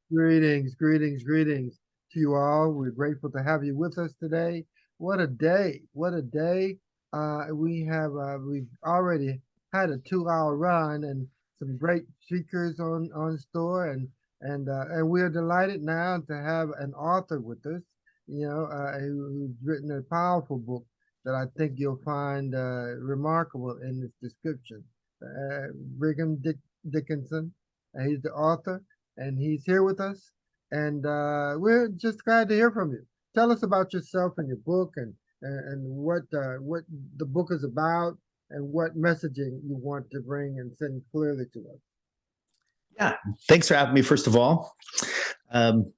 Greetings, greetings, greetings to you all. We're grateful to have you with us today. What a day! What a day! We've already had a 2 hour run and some great speakers on store and we're delighted now to have an author with us. Who's written a powerful book that I think you'll find remarkable in this description. Brigham Dickinson, he's the author and he's here with us. And we're just glad to hear from you. Tell us about yourself and your book and what the book is about and what messaging you want to bring and send clearly to us. Yeah, thanks for having me, first of all. Um,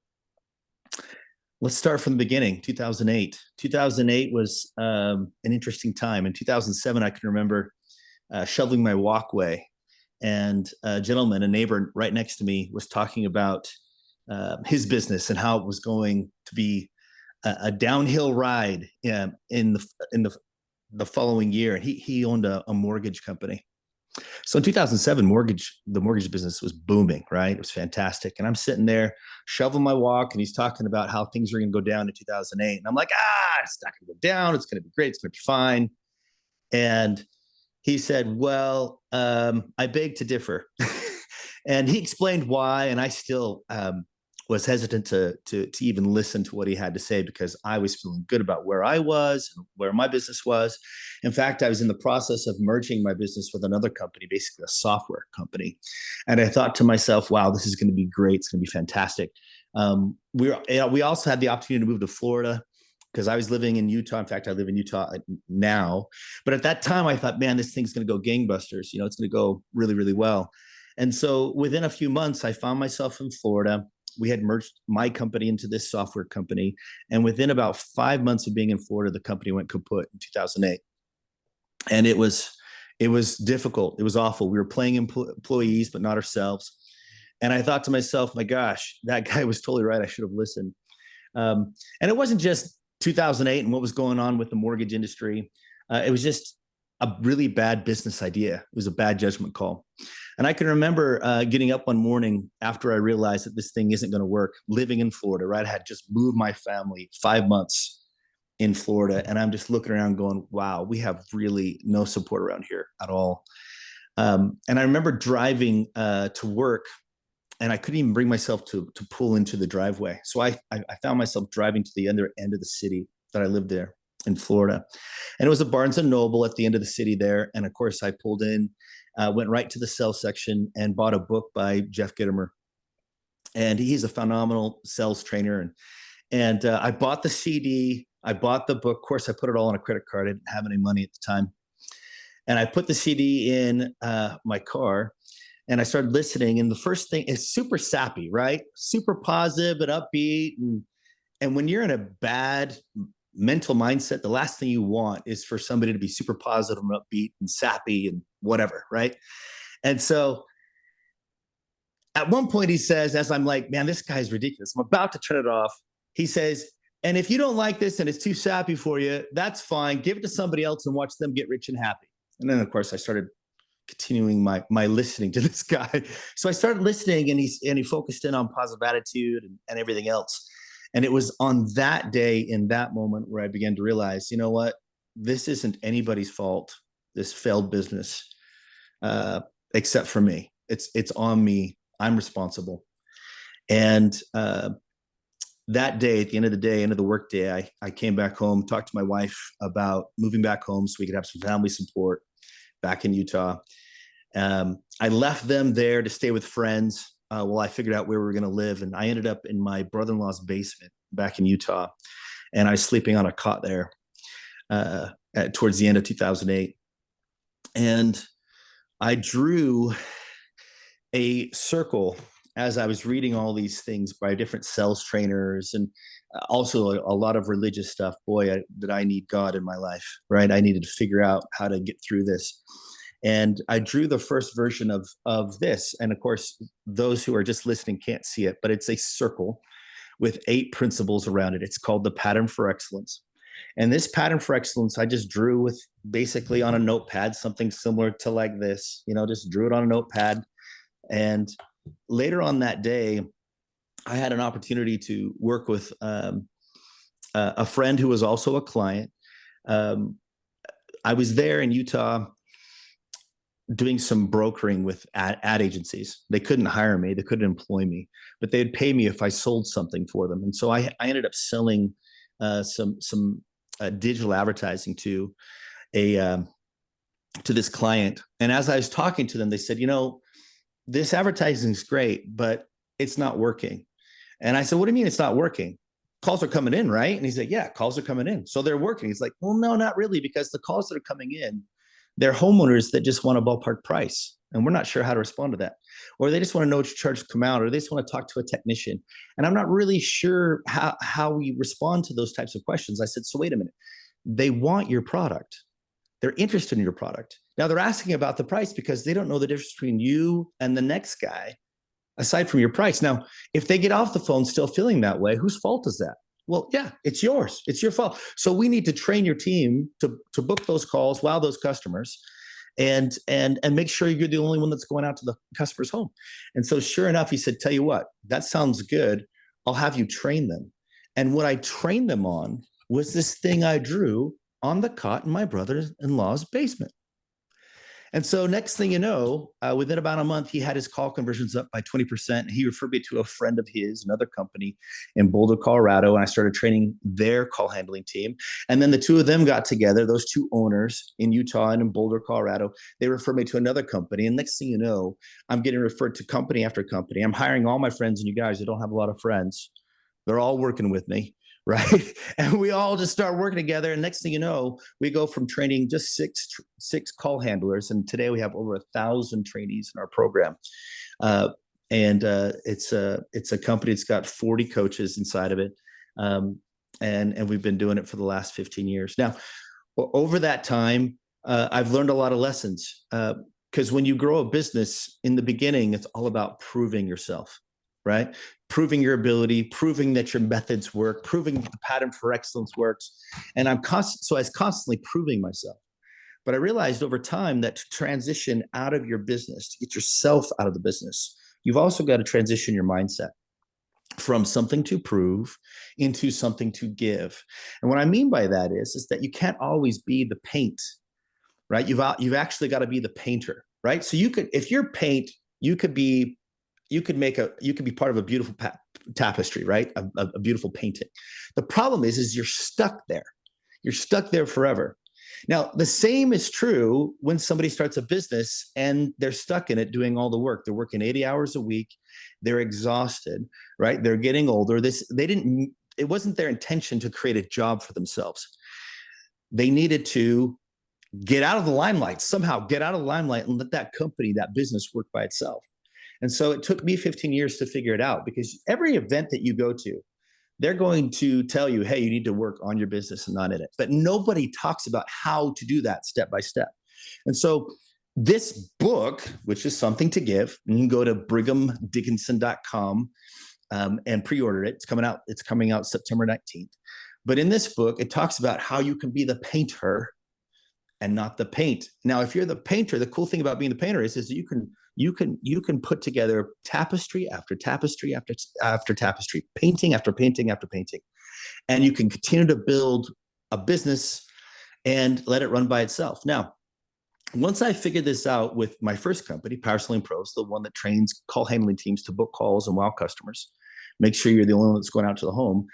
let's start from the beginning, 2008. 2008 was an interesting time. In 2007, I can remember shoveling my walkway, and a gentleman, a neighbor right next to me, was talking about his business and how it was going to be a downhill ride in the following year. And he owned a mortgage company. So in 2007, the mortgage business was booming, right? It was fantastic. And I'm sitting there shoveling my walk, and he's talking about how things are going to go down in 2008. And I'm like, it's not going to go down. It's going to be great. It's going to be fine. And he said, well, I beg to differ. And he explained why. And I still was hesitant to even listen to what he had to say, because I was feeling good about where I was and where my business was. In fact, I was in the process of merging my business with another company, basically a software company. And I thought to myself, wow, this is going to be great. It's going to be fantastic. We also had the opportunity to move to Florida, because I was living in Utah. In fact, I live in Utah now. But at that time, I thought, man, this thing's going to go gangbusters. It's going to go really, really well. And so within a few months, I found myself in Florida. We had merged my company into this software company. And within about 5 months of being in Florida, the company went kaput in 2008. And it was difficult. It was awful. We were playing employees, but not ourselves. And I thought to myself, my gosh, that guy was totally right. I should have listened. And it wasn't just 2008 and what was going on with the mortgage industry. It was just a really bad business idea. It was a bad judgment call. And I can remember getting up one morning after I realized that this thing isn't going to work, living in Florida, right? I had just moved my family 5 months in Florida. And I'm just looking around going, wow, we have really no support around here at all. And I remember driving to work, and I couldn't even bring myself to pull into the driveway. So I found myself driving to the other end of the city that I lived there in Florida. And it was a Barnes and Noble at the end of the city there. And of course, I pulled in, went right to the sales section and bought a book by Jeff Gitomer. And he's a phenomenal sales trainer. And I bought the CD, I bought the book. Of course, I put it all on a credit card. I didn't have any money at the time. And I put the CD in my car, and I started listening. And the first thing is super sappy, right? Super positive and upbeat. And when you're in a bad mental mindset, the last thing you want is for somebody to be super positive and upbeat and sappy and whatever, right? And so at one point he says, as I'm like, man, this guy's ridiculous, I'm about to turn it off, he says, and if you don't like this and it's too sappy for you, that's fine. Give it to somebody else and watch them get rich and happy. And then, of course, I started continuing my listening to this guy. So I started listening, and he focused in on positive attitude and everything else. And it was on that day, in that moment, where I began to realize, you know what, this isn't anybody's fault, this failed business, except for me. It's on me. I'm responsible. And that day, at the end of the day, end of the work day, I came back home, talked to my wife about moving back home so we could have some family support back in Utah. I left them there to stay with friends while I figured out where we were going to live. And I ended up in my brother-in-law's basement back in Utah. And I was sleeping on a cot there towards the end of 2008. And I drew a circle as I was reading all these things by different sales trainers, and also a lot of religious stuff. Boy, did I need God in my life, right? I needed to figure out how to get through this. And I drew the first version of this. And of course, those who are just listening can't see it, but it's a circle with 8 principles around it. It's called the pattern for excellence. And this pattern for excellence, I just drew with basically on a notepad, something similar to like this, just drew it on a notepad. And later on that day, I had an opportunity to work with a friend who was also a client. Um, I was there in Utah doing some brokering with ad agencies. They couldn't hire me, they couldn't employ me, but they'd pay me if I sold something for them. And so I ended up selling some digital advertising a to this client. And as I was talking to them, they said, this advertising is great, but it's not working. And I said, what do you mean it's not working? Calls are coming in, right? And he said, yeah, calls are coming in. So they're working. He's like, well, no, not really, because the calls that are coming in, they're homeowners that just want a ballpark price. And we're not sure how to respond to that. Or they just want to know what your charge come out, or they just want to talk to a technician. And I'm not really sure how we respond to those types of questions. I said, so wait a minute. They want your product. They're interested in your product. Now they're asking about the price because they don't know the difference between you and the next guy aside from your price. Now, if they get off the phone still feeling that way, whose fault is that? Well, yeah, it's yours. It's your fault. So we need to train your team to book those calls, wow those customers, and make sure you're the only one that's going out to the customer's home. And so sure enough, he said, tell you what, that sounds good. I'll have you train them. And what I trained them on was this thing I drew on the cot in my brother-in-law's basement. And so next thing you know, within about a month, he had his call conversions up by 20%. He referred me to a friend of his, another company in Boulder, Colorado, and I started training their call handling team. And then the two of them got together, those two owners in Utah and in Boulder, Colorado. They referred me to another company. And next thing you know, I'm getting referred to company after company. I'm hiring all my friends and you guys that don't have a lot of friends. They're all working with me. Right. And we all just start working together. And next thing you know, we go from training just six call handlers. And today we have over 1,000 trainees in our program. It's a company that's got 40 coaches inside of it. And we've been doing it for the last 15 years. Now, over that time, I've learned a lot of lessons because when you grow a business in the beginning, it's all about proving yourself. Right? Proving your ability, proving that your methods work, proving the pattern for excellence works. And I was constantly proving myself. But I realized over time that to transition out of your business, to get yourself out of the business, you've also got to transition your mindset from something to prove into something to give. And what I mean by that is that you can't always be the paint, right? You've actually got to be the painter, right? So if you're paint, you could be part of a beautiful tapestry, right? A beautiful painting. The problem is you're stuck there. You're stuck there forever. Now, the same is true when somebody starts a business and they're stuck in it doing all the work. They're working 80 hours a week. They're exhausted, right? They're getting older. It wasn't their intention to create a job for themselves. They needed to get out of the limelight, somehow get out of the limelight and let that company, that business work by itself. And so it took me 15 years to figure it out because every event that you go to, they're going to tell you, hey, you need to work on your business and not in it. But nobody talks about how to do that step by step. And so this book, which is something to give, you can go to brighamdickinson.com and pre-order it. It's coming out September 19th. But in this book, it talks about how you can be the painter and not the paint. Now, if you're the painter, the cool thing about being the painter is that you can put together tapestry after tapestry after tapestry, painting after painting after painting, and you can continue to build a business and let it run by itself. Now, once I figured this out with my first company, Power Selling Pros, the one that trains call handling teams to book calls and wow customers, make sure you're the only one that's going out to the home,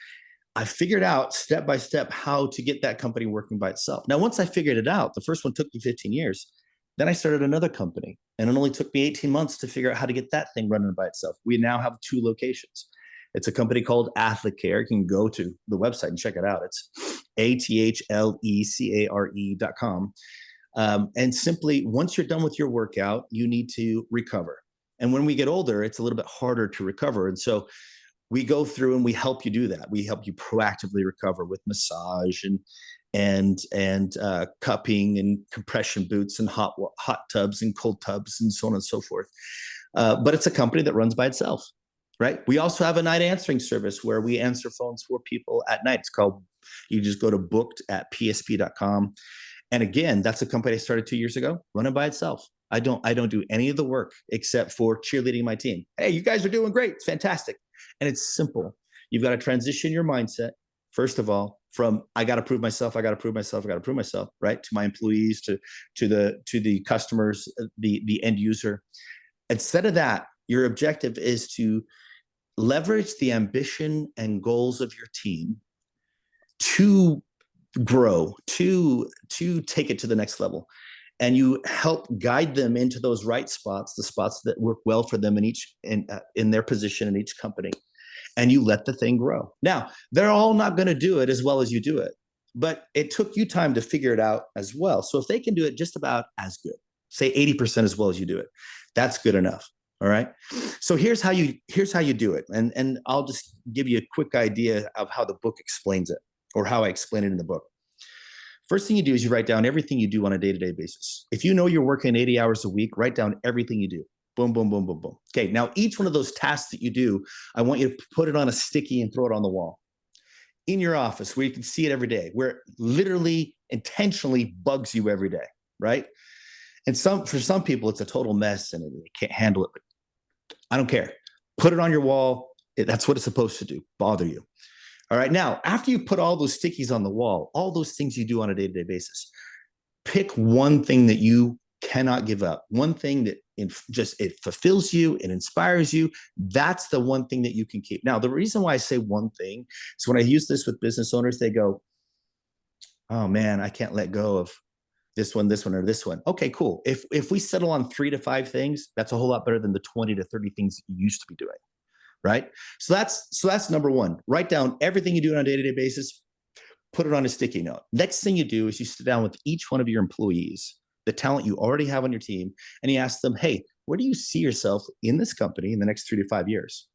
I figured out step by step how to get that company working by itself. Now, once I figured it out, the first one took me 15 years. Then I started another company, and it only took me 18 months to figure out how to get that thing running by itself. We now have 2 locations. It's a company called AthleCare. You can go to the website and check it out. It's AthleCare.com. And simply, once you're done with your workout, you need to recover. And when we get older, it's a little bit harder to recover. And so we go through and we help you do that. We help you proactively recover with massage and cupping and compression boots and hot tubs and cold tubs and so on and so forth. But it's a company that runs by itself, right? We also have a night answering service where we answer phones for people at night. It's called, you just go to booked@psp.com. And again, that's a company I started 2 years ago, running by itself. I don't do any of the work except for cheerleading my team. Hey, you guys are doing great. It's fantastic. And it's simple. You've got to transition your mindset, first of all, from I got to prove myself, I got to prove myself, I got to prove myself, right? To my employees, to the customers, the end user. Instead of that, your objective is to leverage the ambition and goals of your team to grow, to take it to the next level. And you help guide them into those right spots, the spots that work well for them in their position in each company. And you let the thing grow. Now, they're all not going to do it as well as you do it, but it took you time to figure it out as well. So if they can do it just about as good, say 80% as well as you do it, that's good enough. All right. So here's how you do it. And I'll just give you a quick idea of how the book explains it, or how I explain it in the book. First thing you do is you write down everything you do on a day-to-day basis. If you know you're working 80 hours a week, write down everything you do. Boom, boom, boom, boom, boom. Okay, now each one of those tasks that you do, I want you to put it on a sticky and throw it on the wall in your office where you can see it every day, where it literally intentionally bugs you every day, right? And for some people, it's a total mess and they can't handle it. But I don't care. Put it on your wall. That's what it's supposed to do, bother you. All right, now, after you put all those stickies on the wall, all those things you do on a day-to-day basis, pick one thing that you cannot give up, one thing that it fulfills you, it inspires you. That's the one thing that you can keep. Now, the reason why I say one thing is when I use this with business owners, they go, oh man, I can't let go of this one, or this one. Okay, cool. If we settle on 3 to 5 things, that's a whole lot better than the 20 to 30 things that you used to be doing. Right? So that's number one. Write down everything you do on a day-to-day basis, put it on a sticky note. Next thing you do is you sit down with each one of your employees, the talent you already have on your team, and you ask them, hey, where do you see yourself in this company in the next 3 to 5 years?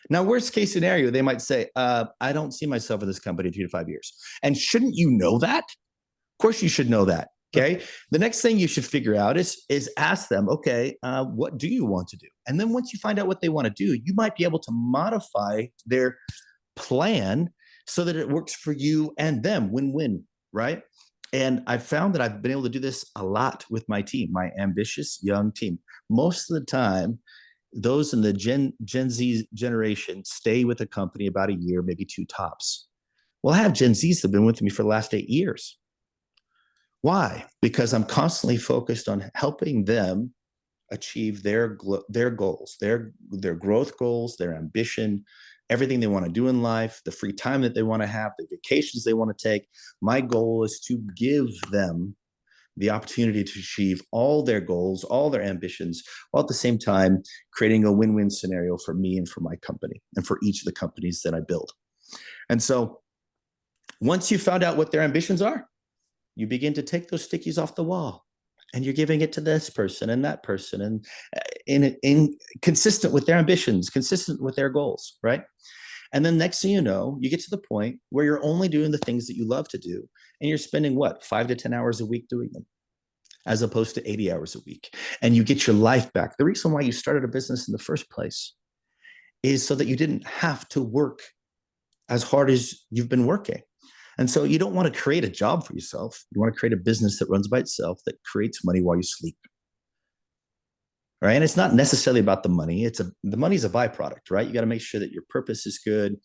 Now, worst case scenario, they might say, I don't see myself in this company in 3 to 5 years. And shouldn't you know that? Of course you should know that. Okay. The next thing you should figure out is ask them, okay, what do you want to do? And then once you find out what they want to do, you might be able to modify their plan so that it works for you and them, win-win, right? And I've found that I've been able to do this a lot with my team, my ambitious young team. Most of the time, those in the Gen Z generation stay with the company about a year, maybe 2 tops. Well, I have Gen Zs that have been with me for the last 8 years. Why? Because I'm constantly focused on helping them achieve their goals, their growth goals, their ambition, everything they want to do in life, the free time that they want to have, the vacations they want to take. My goal is to give them the opportunity to achieve all their goals, all their ambitions, while at the same time creating a win-win scenario for me and for my company and for each of the companies that I build. And so once you found out what their ambitions are, you begin to take those stickies off the wall and you're giving it to this person and that person, and in consistent with their ambitions, consistent with their goals, right? And then next thing you know, you get to the point where you're only doing the things that you love to do, and you're spending what, 5 to 10 hours a week doing them, as opposed to 80 hours a week. And you get your life back. The reason why you started a business in the first place is so that you didn't have to work as hard as you've been working. And so you don't want to create a job for yourself. You want to create a business that runs by itself, that creates money while you sleep. Right? And it's not necessarily about the money. The money is a byproduct, right? You got to make sure that your purpose is good,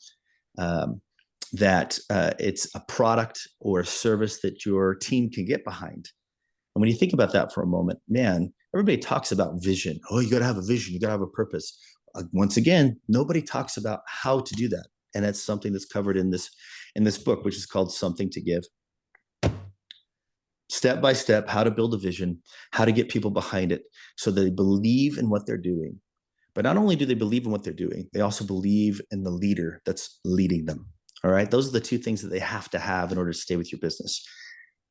that it's a product or a service that your team can get behind. And when you think about that for a moment, man, everybody talks about vision. Oh, you got to have a vision. You got to have a purpose. Once again, nobody talks about how to do that. And that's something that's covered in this book, which is called Something to Give. Step by step, how to build a vision, how to get people behind it so that they believe in what they're doing. But not only do they believe in what they're doing, they also believe in the leader that's leading them. All right. Those are the 2 things that they have to have in order to stay with your business.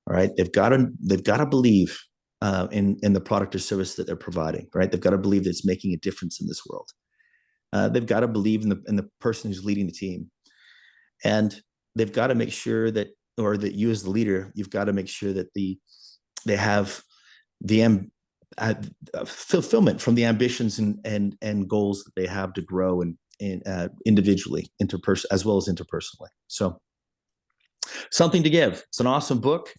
All right. They've got to believe in the product or service that they're providing. Right. They've got to believe that it's making a difference in this world. They've got to believe in the person who's leading the team. And they've got to make sure that you as the leader, you've got to make sure that they have the fulfillment from the ambitions and goals that they have to grow and individually, as well as interpersonally. So Something to Give. It's an awesome book.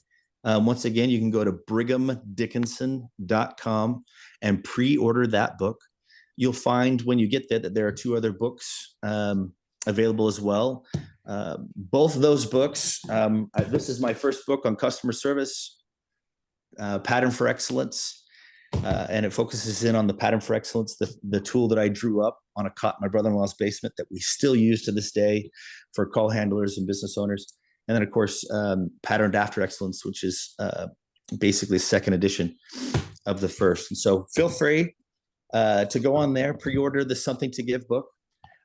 Once again, you can go to brighamdickinson.com and pre-order that book. You'll find when you get there that there are 2 other books available as well. Both of those books, this is my first book on customer service, Pattern for Excellence. And it focuses in on the pattern for excellence, the tool that I drew up on a cot in my brother-in-law's basement that we still use to this day for call handlers and business owners. And then, of course, Patterned After Excellence, which is basically a second edition of the first. And so feel free to go on there, pre-order the Something to Give book.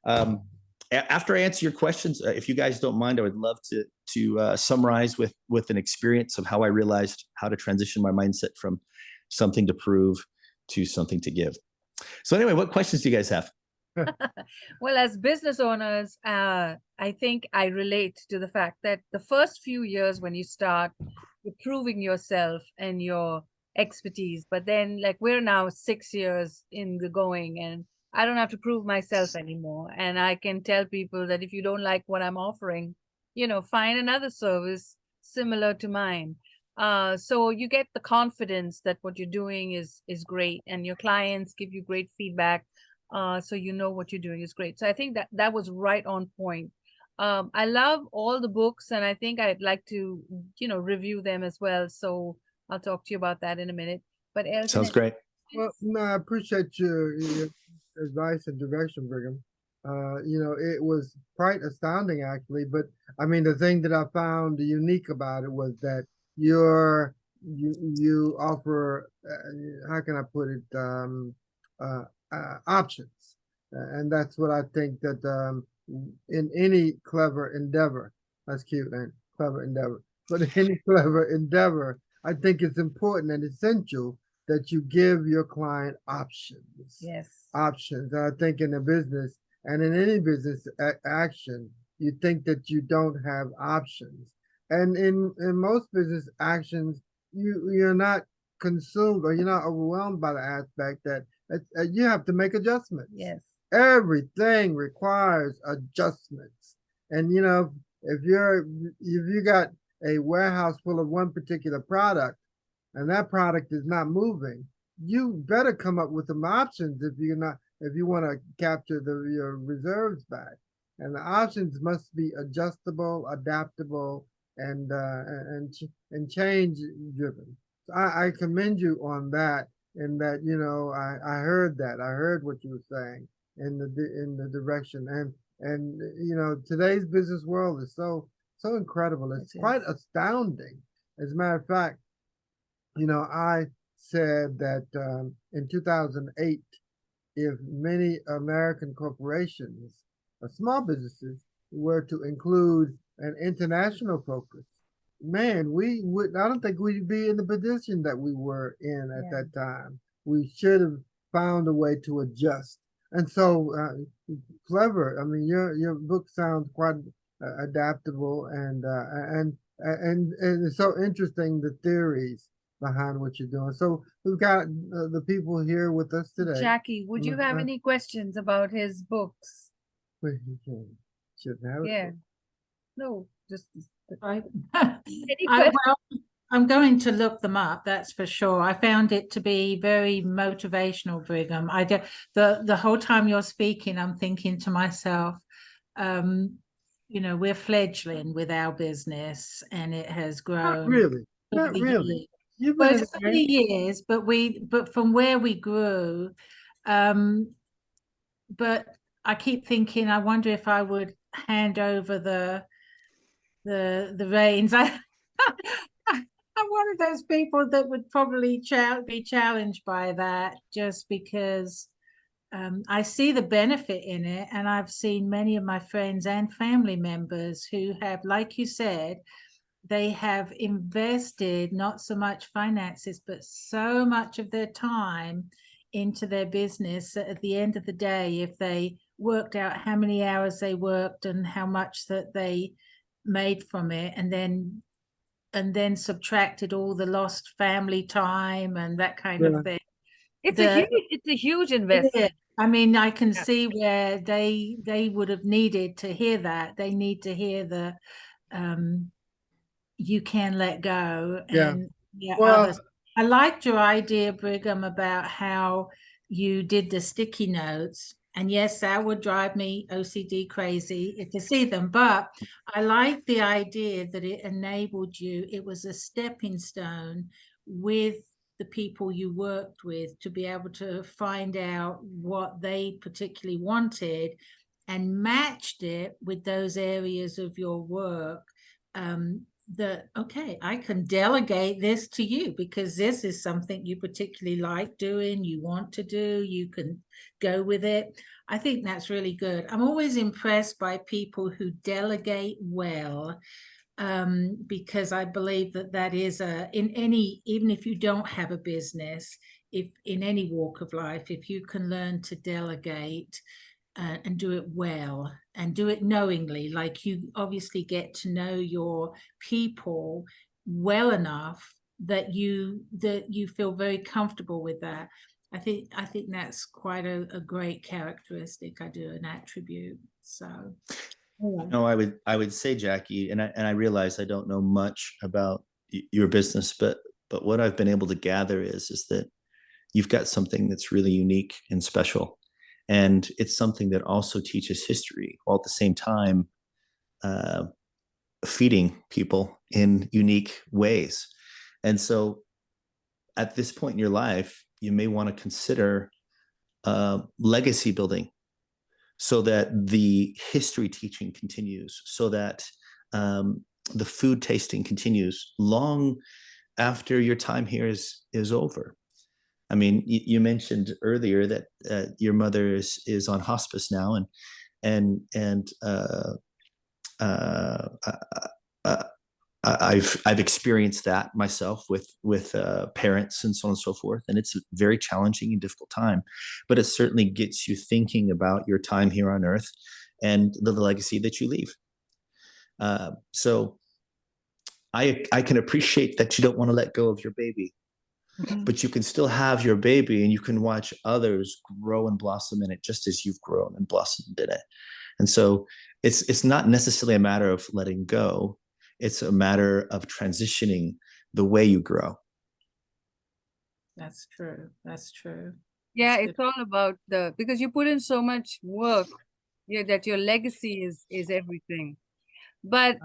After I answer your questions, if you guys don't mind, I would love to summarize with an experience of how I realized how to transition my mindset from something to prove to something to give. So anyway, what questions do you guys have? Well, as business owners, I think I relate to the fact that the first few years when you start, you're proving yourself and your expertise. But then, like, we're now 6 years in the going, and I don't have to prove myself anymore. And I can tell people that if you don't like what I'm offering, find another service similar to mine. So you get the confidence that what you're doing is great, and your clients give you great feedback. So you know what you're doing is great. So I think that was right on point. I love all the books, and I think I'd like to, review them as well. So I'll talk to you about that in a minute. But Elton, Sounds great. Well, no, I appreciate your advice and direction, Brigham. It was quite astounding, actually. But I mean, the thing that I found unique about it was that you offer, how can I put it, options, and that's what I think that in any clever endeavor, that's cute, and clever endeavor, but in any clever endeavor, I think it's important and essential that you give your client options. Yes. Options. I think in a business and in any business action, you think that you don't have options. And in most business actions, you're not consumed or you're not overwhelmed by the aspect that you have to make adjustments. Yes. Everything requires adjustments. And if you got a warehouse full of one particular product and that product is not moving, you better come up with some options if you want to capture your reserves back. And the options must be adjustable, adaptable, and change driven. So I commend you on that. In that, I heard that. I heard what you were saying in the direction. And today's business world is so incredible. It's quite astounding. As a matter of fact, I said that in 2008, if many American corporations or small businesses were to include an international focus, man, I don't think we'd be in the position that we were in at that time. We should have found a way to adjust. And so clever. I mean, your book sounds quite adaptable and it's so interesting, the theories behind what you're doing. So we've got the people here with us today. Jackie, would you have any questions about his books? Should have. Yeah. No, just I'm going to look them up, that's for sure. I found it to be very motivational, Brigham. The whole time you're speaking, I'm thinking to myself, we're fledgling with our business, and it has grown. Not really. Well, it's 30 years, but from where we grew, but I keep thinking, I wonder if I would hand over the reins. I'm one of those people that would probably be challenged by that, just because I see the benefit in it. And I've seen many of my friends and family members who have, like you said, they have invested not so much finances, but so much of their time into their business that at the end of the day, if they worked out how many hours they worked and how much that they made from it, and then subtracted all the lost family time and that kind of thing. It's a huge investment. I mean, I can see where they would have needed to hear that. They need to hear the you can let go. And others. I liked your idea, Brigham, about how you did the sticky notes. And yes, that would drive me OCD crazy to see them. But I like the idea that it enabled you. It was a stepping stone with the people you worked with to be able to find out what they particularly wanted and matched it with those areas of your work. That, okay, I can delegate this to you because this is something you particularly like doing, you want to do, you can go with it. I think that's really good. I'm always impressed by people who delegate well, because I believe that that is in any, even if you don't have a business, if in any walk of life, if you can learn to delegate and do it well and do it knowingly, like you obviously get to know your people well enough that you feel very comfortable with that. I think that's quite a great characteristic. I do, an attribute. So anyway. No, I would say, Jackie, and I realize I don't know much about your business, but what I've been able to gather is that you've got something that's really unique and special. And it's something that also teaches history while at the same time feeding people in unique ways. And so at this point in your life, you may want to consider legacy building so that the history teaching continues, so that the food tasting continues long after your time here is over. I mean, you mentioned earlier that your mother is on hospice now, and I've experienced that myself with parents and so on and so forth, and it's a very challenging and difficult time, but it certainly gets you thinking about your time here on Earth and the legacy that you leave. So I can appreciate that you don't want to let go of your baby. Mm-hmm. But you can still have your baby and you can watch others grow and blossom in it just as you've grown and blossomed in it. And so it's not necessarily a matter of letting go. It's a matter of transitioning the way you grow. That's true. That's true. Yeah, That's it's all about because you put in so much work, that your legacy is everything. But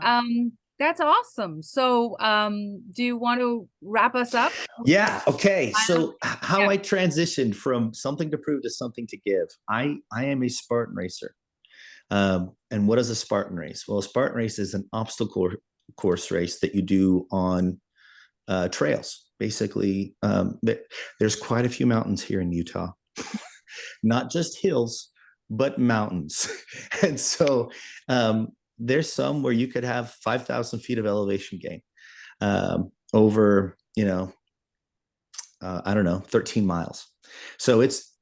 that's awesome. So do you want to wrap us up? Yeah. Okay. So how I transitioned from something to prove to something to give. I am a Spartan racer. And what is a Spartan race? Well, a Spartan race is an obstacle course race that you do on trails. Basically, there's quite a few mountains here in Utah, not just hills, but mountains. And so there's some where you could have 5,000 feet of elevation gain over, I don't know, 13 miles. So it's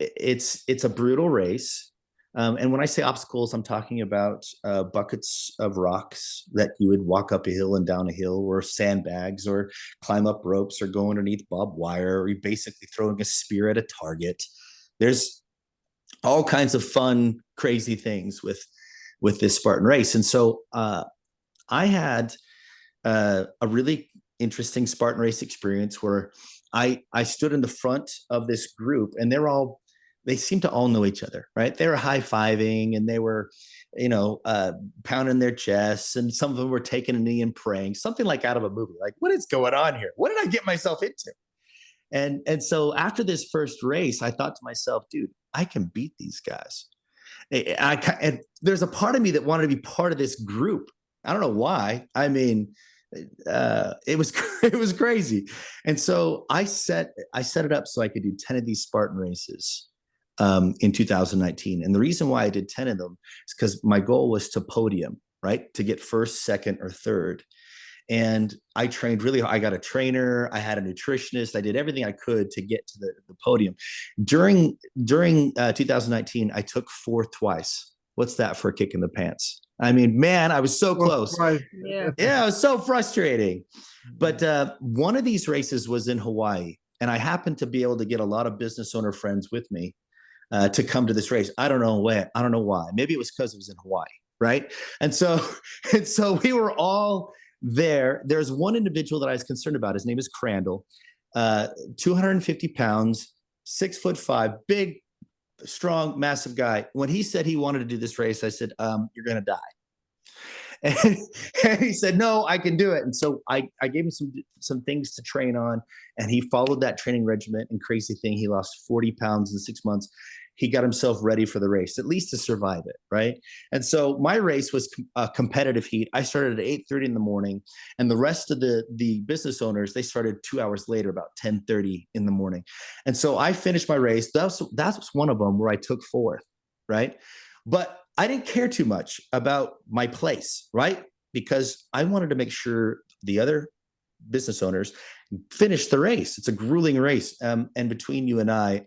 a brutal race. And when I say obstacles, I'm talking about buckets of rocks that you would walk up a hill and down a hill, or sandbags, or climb up ropes, or go underneath barbed wire, or you're basically throwing a spear at a target. There's all kinds of fun, crazy things with this Spartan race. And so I had a really interesting Spartan race experience where I stood in the front of this group, and they seemed to all know each other, right? They were high-fiving, and they were, pounding their chests, and some of them were taking a knee and praying, something like out of a movie. Like, what is going on here? What did I get myself into? And so after this first race, I thought to myself, dude, I can beat these guys. And there's a part of me that wanted to be part of this group. I don't know why. I mean, it was crazy. And so I set it up so I could do 10 of these Spartan races in 2019. And the reason why I did 10 of them is because my goal was to podium, right? To get first, second, or third. And I trained really hard. I got a trainer. I had a nutritionist. I did everything I could to get to the podium. During 2019, I took fourth twice. What's that for a kick in the pants? I mean, man, I was so close. Yeah, it was so frustrating. But one of these races was in Hawaii, and I happened to be able to get a lot of business owner friends with me to come to this race. I don't know why. Maybe it was because it was in Hawaii, right? And so we were all there. There's one individual that I was concerned about. His name is Crandall, 250 pounds, 6'5", big, strong, massive guy. When he said he wanted to do this race, I said, you're going to die. And he said, no, I can do it. And so I gave him some things to train on, and he followed that training regimen. And crazy thing, he lost 40 pounds in 6 months. He got himself ready for the race, at least to survive it, right? And so my race was a competitive heat. I started at 8:30 in the morning, and the rest of the business owners, they started 2 hours later, about 10:30 in the morning. And so I finished my race. That's one of them where I took fourth, right? But I didn't care too much about my place, right? Because I wanted to make sure the other business owners finish the race. It's a grueling race. And between you and I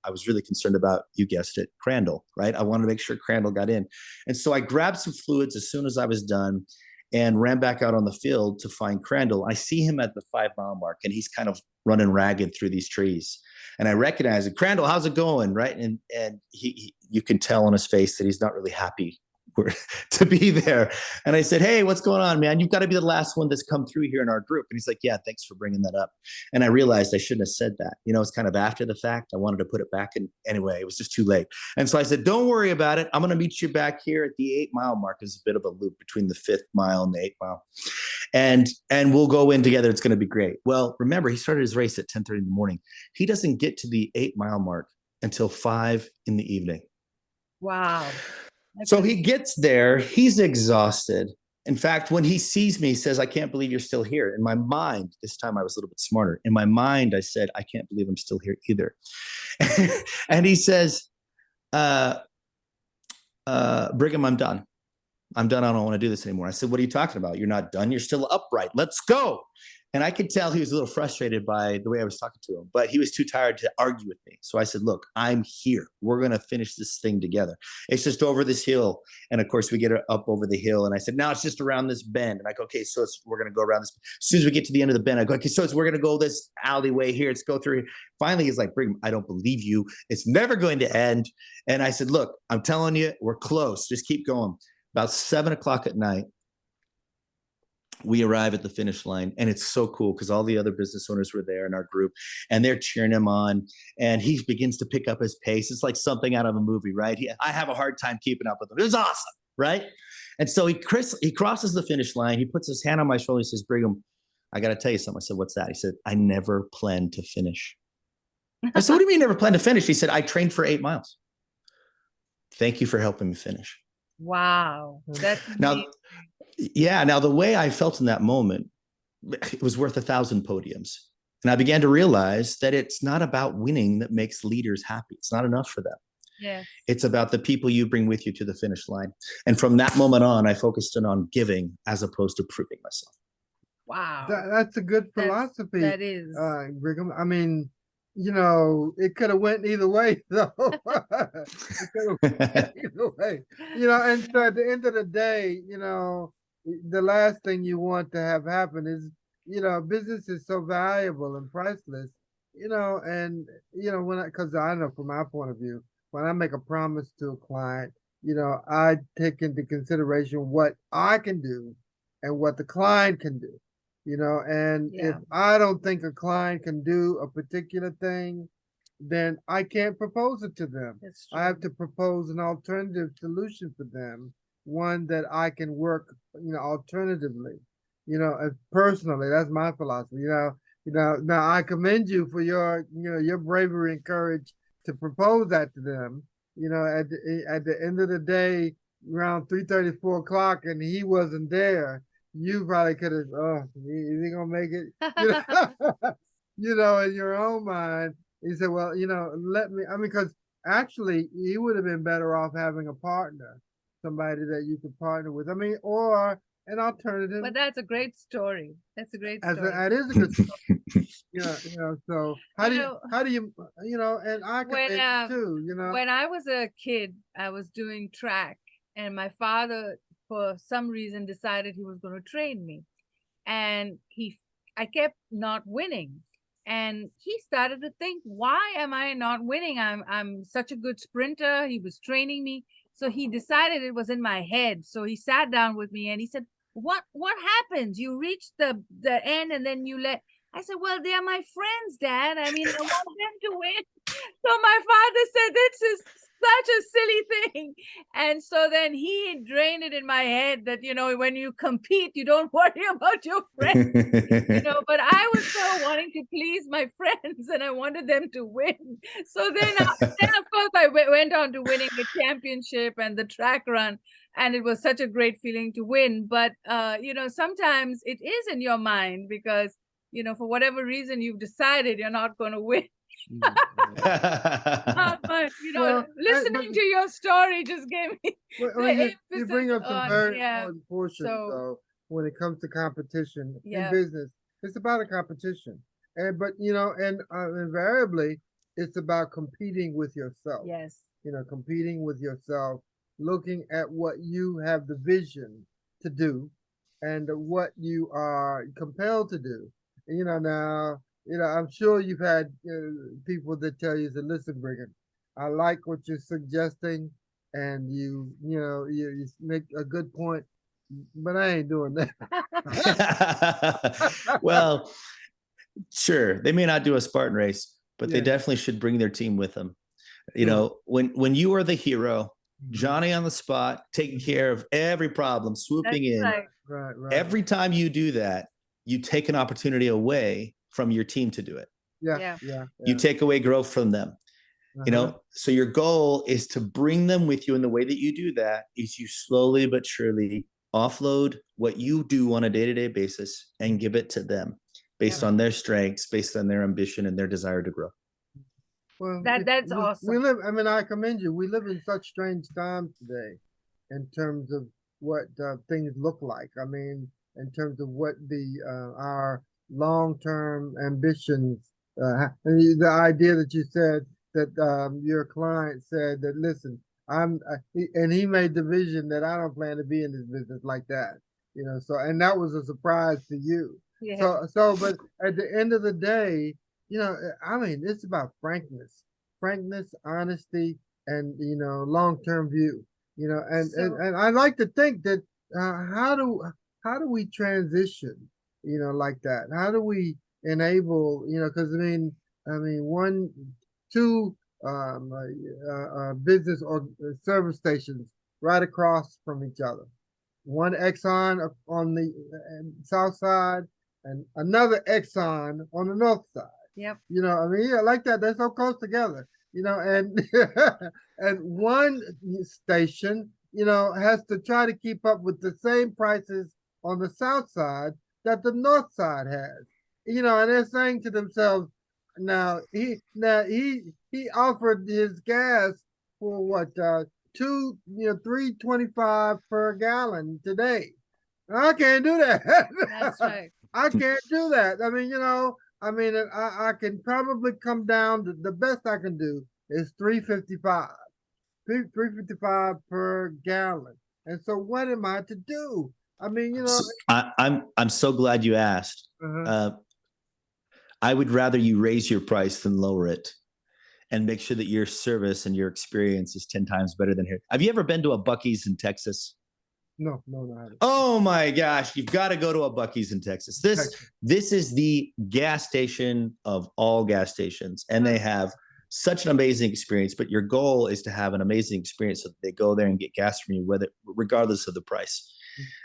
was really concerned about, you guessed it, Crandall, right? I wanted to make sure Crandall got in. And so I grabbed some fluids as soon as I was done and ran back out on the field to find Crandall. I see him at the 5-mile mark, and he's kind of running ragged through these trees. And I recognize it. Crandall, how's it going? Right. And he you can tell on his face that he's not really happy to be there. And I said, hey, what's going on, man? You've got to be the last one that's come through here in our group. And he's like, yeah, thanks for bringing that up. And I realized I shouldn't have said that. You know, it's kind of after the fact. I wanted to put it back in anyway. It was just too late. And so I said, don't worry about it. I'm going to meet you back here at the 8-mile mark. There's a bit of a loop between the 5th mile and the 8th mile. And we'll go in together. It's going to be great. Well, remember, he started his race at 10:30 in the morning. He doesn't get to the 8-mile mark until 5 in the evening. Wow. So he gets there, he's exhausted. In fact, when he sees me, he says, I can't believe you're still here. In my mind, this time I was a little bit smarter. In my mind, I said, I can't believe I'm still here either. And he says, Brigham, I'm done. I'm done. I don't want to do this anymore. I said, what are you talking about? You're not done. You're still upright. Let's go. And I could tell he was a little frustrated by the way I was talking to him, but he was too tired to argue with me. So I said, look, I'm here. We're going to finish this thing together. It's just over this hill. And of course we get up over the hill. And I said, now it's just around this bend. And I go, okay, so we're going to go around this. As soon as we get to the end of the bend, I go, okay, so we're going to go this alleyway here. Let's go through here. Finally, he's like, Brigham, I don't believe you. It's never going to end. And I said, look, I'm telling you, we're close. Just keep going. About 7 o'clock at night, we arrive at the finish line, and it's so cool because all the other business owners were there in our group, and they're cheering him on, and he begins to pick up his pace. It's like something out of a movie, right? I have a hard time keeping up with him. It was awesome, right? And so he crosses the finish line. He puts his hand on my shoulder. He says, Brigham, I got to tell you something. I said, what's that? He said, I never planned to finish. I said, what do you mean never planned to finish? He said, I trained for 8 miles. Thank you for helping me finish. Wow. That's now, yeah. Now, the way I felt in that moment, it was worth 1,000 podiums. And I began to realize that it's not about winning that makes leaders happy. It's not enough for them. Yeah. It's about the people you bring with you to the finish line. And from that moment on, I focused on giving as opposed to proving myself. Wow. That's a good philosophy. That is. Brigham. I mean, you know, it could have went either way, though. It could have went either way. You know, and so at the end of the day, you know, the last thing you want to have happen is, you know, business is so valuable and priceless, you know, and, you know, because I know from my point of view, when I make a promise to a client, you know, I take into consideration what I can do and what the client can do. You know, and if I don't think a client can do a particular thing, then I can't propose it to them. I have to propose an alternative solution for them, one that I can work, you know, alternatively. You know, personally, that's my philosophy. You know. Now I commend you for your, you know, your bravery and courage to propose that to them. You know, at the end of the day, around 3:30, 4 o'clock, and he wasn't there. You probably could have, oh, is he gonna make it? You know, you know, in your own mind, he said, well, you know, because actually he would have been better off having a partner, somebody that you could partner with. I mean, or an alternative. But that's a great story. That's a great story. That is a good story. You know, so how do you, you know, and I can too, you know. When I was a kid, I was doing track, and my father, for some reason, decided he was going to train me, and I kept not winning, and he started to think, why am I not winning? I'm such a good sprinter. He was training me, so he decided it was in my head. So he sat down with me and he said, what happens? You reach the end and then you let. I said, well, they are my friends, Dad. I mean, I want them to win. So my father said, this is such a silly thing. And so then he drained it in my head that, when you compete, you don't worry about your friends, but I was so wanting to please my friends and I wanted them to win. So then of course, I went on to winning the championship and the track run. And it was such a great feeling to win. But, sometimes it is in your mind because, for whatever reason, you've decided you're not going to win. But listening to your story just gave me you bring up some very yeah. important portions though when it comes to competition in Yeah. business. It's about a competition, but invariably it's about competing with yourself. Yes. Competing with yourself, looking at what you have the vision to do and what you are compelled to do. Now, I'm sure you've had people that tell you, listen, Brigham, I like what you're suggesting, and you make a good point, but I ain't doing that. Well, sure, they may not do a Spartan race, but they Yeah. definitely should bring their team with them. Sure. When you are the hero, Johnny on the spot, taking care of every problem, swooping in. Right. Right. Every time you do that, you take an opportunity away from your team to do it. Yeah. You take away growth from them. So your goal is to bring them with you. And the way that you do that is you slowly but surely offload what you do on a day-to-day basis and give it to them based on their strengths, based on their ambition and their desire to grow. Well, that's awesome. We live. I commend you. We live in such strange times today, in terms of what things look like. In terms of what our long-term ambitions. And the idea that you said that your client said that, listen, and he made the vision that I don't plan to be in this business like that. So, and that was a surprise to you. Yeah. But at the end of the day, it's about frankness, honesty, and long-term view. And I like to think that how do we transition, like that? How do we enable, because two business or service stations right across from each other. One Exxon on the south side and another Exxon on the north side. Yep. Like that. They're so close together. And and one station, has to try to keep up with the same prices on the south side that the north side has. And they're saying to themselves, he offered his gas for what $3.25 per gallon today. I can't do that. That's right. I can't do that. I can probably come down to the best I can do is $3.55. $3.55 per gallon. And so what am I to do? I'm so glad you asked. I would rather you raise your price than lower it, and make sure that your service and your experience is 10 times better than here. Have you ever been to a Buc-ee's in Texas? No, I haven't. Oh my gosh, you've got to go to a Buc-ee's in Texas. This is the gas station of all gas stations, and they have such an amazing experience. But your goal is to have an amazing experience, so that they go there and get gas from you, regardless of the price.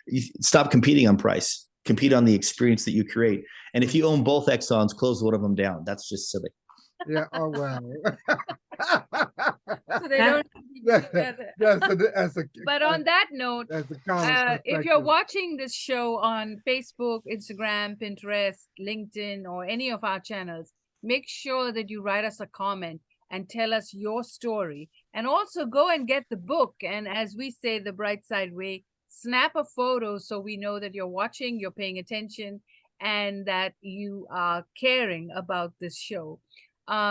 You stop competing on price. Compete on the experience that you create. And if you own both Exxons, close one of them down. That's just silly. Yeah. Oh wow. So they don't But on that note, if you're watching this show on Facebook, Instagram, Pinterest, LinkedIn, or any of our channels, make sure that you write us a comment and tell us your story. And also go and get the book. And as we say, the Brightside way, snap a photo so we know that you're watching, you're paying attention, and that you are caring about this show.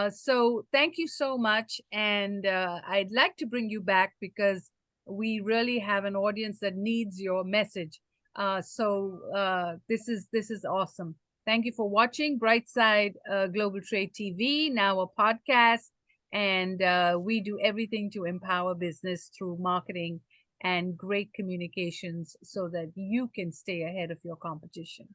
So thank you so much. And I'd like to bring you back because we really have an audience that needs your message. This is awesome. Thank you for watching Brightside Global Trade TV, now a podcast. And we do everything to empower business through marketing and great communications so that you can stay ahead of your competition.